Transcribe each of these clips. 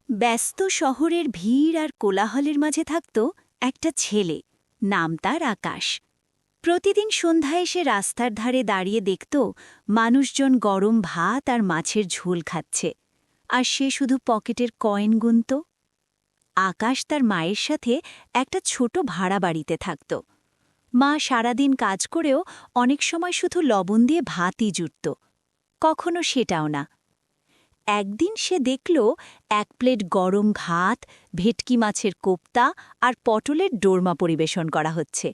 ব্যস্ত শহরের ভিড় আর কোলাহলের মাঝে থাকত একটা ছেলে, নাম তার আকাশ। প্রতিদিন সন্ধ্যায় এসে রাস্তার ধারে দাঁড়িয়ে দেখত মানুষজন গরম ভাত আর মাছের ঝোল খাচ্ছে, আর সে শুধু পকেটের কয়েন গুনত। আকাশ তার মায়ের সাথে একটা ছোট ভাড়া বাড়িতে থাকত। মা সারাদিন কাজ করেও অনেক সময় শুধু লবণ দিয়ে ভাতই জুটত, কখনো সেটাও না। একদিন সে দেখল এক প্লেট গরম ভাত, ভেটকি মাছের কোপ্তা আর পটলের ডোরমা পরিবেশন করা হচ্ছে।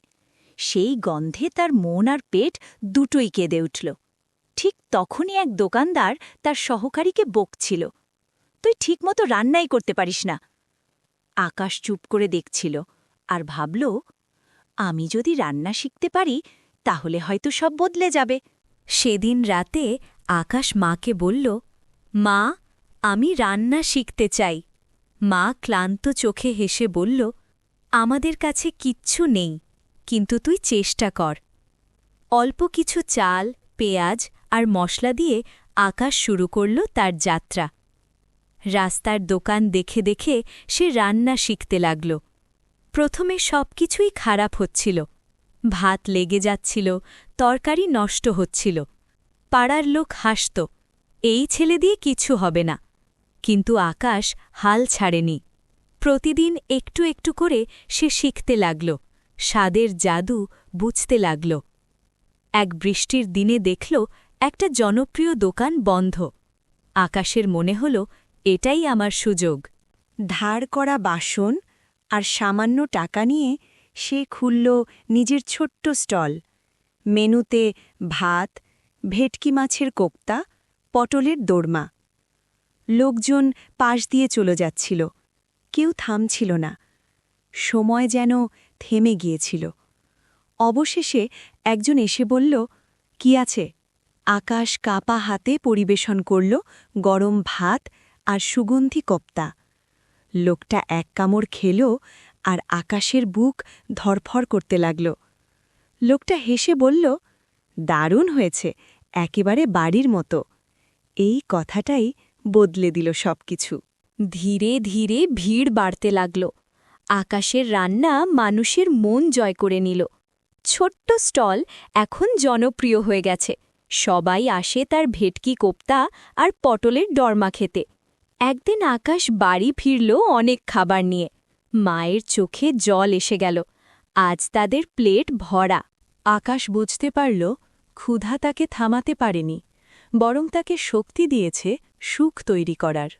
সেই গন্ধে তার মন আর পেট দুটোই কেঁদে উঠল। ঠিক তখনই এক দোকানদার তার সহকারীকে বকছিল, তুই ঠিকমতো রান্নাই করতে পারিস না। আকাশ চুপ করে দেখছিল আর ভাবল, আমি যদি রান্না শিখতে পারি তাহলে হয়তো সব বদলে যাবে। সেদিন রাতে আকাশ মাকে বলল, মা, আমি রান্না শিখতে চাই। মা ক্লান্ত চোখে হেসে বলল, আমাদের কাছে কিচ্ছু নেই, কিন্তু তুই চেষ্টা কর। অল্প কিছু চাল, পেঁয়াজ আর মশলা দিয়ে আকাশ শুরু করল তার যাত্রা। রাস্তার দোকান দেখে দেখে সে রান্না শিখতে লাগল। প্রথমে সবকিছুই খারাপ হচ্ছিল। ভাত লেগে যাচ্ছিল, তরকারি নষ্ট হচ্ছিল। পাড়ার লোক হাসত, এই ছেলে দিয়ে কিছু হবে না। কিন্তু আকাশ হাল ছাড়েনি। প্রতিদিন একটু একটু করে সে শিখতে লাগল, স্বাদের জাদু বুঝতে লাগল। এক বৃষ্টির দিনে দেখল একটা জনপ্রিয় দোকান বন্ধ। আকাশের মনে হল, এটাই আমার সুযোগ। ধার করা বাসন আর সামান্য টাকা নিয়ে সে খুলল নিজের ছোট্ট স্টল। মেনুতে ভাত, ভেটকি মাছের কোপ্তা, পটলের দোরমা। লোকজন পাশ দিয়ে চলে যাচ্ছিল, কেউ থামছিল না। সময় যেন থেমে গিয়েছিল। অবশেষে একজন এসে বলল, কি আছে? আকাশ কাপা হাতে পরিবেশন করল গরম ভাত আর সুগন্ধি কোপ্তা। লোকটা এক কামড় খেল আর আকাশের বুক ধরফর করতে লাগল। লোকটা হেসে বলল, দারুণ হয়েছে, একেবারে বাড়ির মতো। এই কথাটাই বদলে দিল সবকিছু। ধীরে ধীরে ভিড় বাড়তে লাগল। আকাশের রান্না মানুষের মন জয় করে নিল। ছোট্ট স্টল এখন জনপ্রিয় হয়ে গেছে। সবাই আসে তার ভেটকি কোপ্তা আর পটলের ডরমা খেতে। একদিন আকাশ বাড়ি ফিরল অনেক খাবার নিয়ে। মায়ের চোখে জল এসে গেল। আজ তাদের প্লেট ভরা। আকাশ বুঝতে পারল, ক্ষুধা তাকে থামাতে পারেনি, বরং তাকে শক্তি দিয়েছে সুখ তৈরি করার।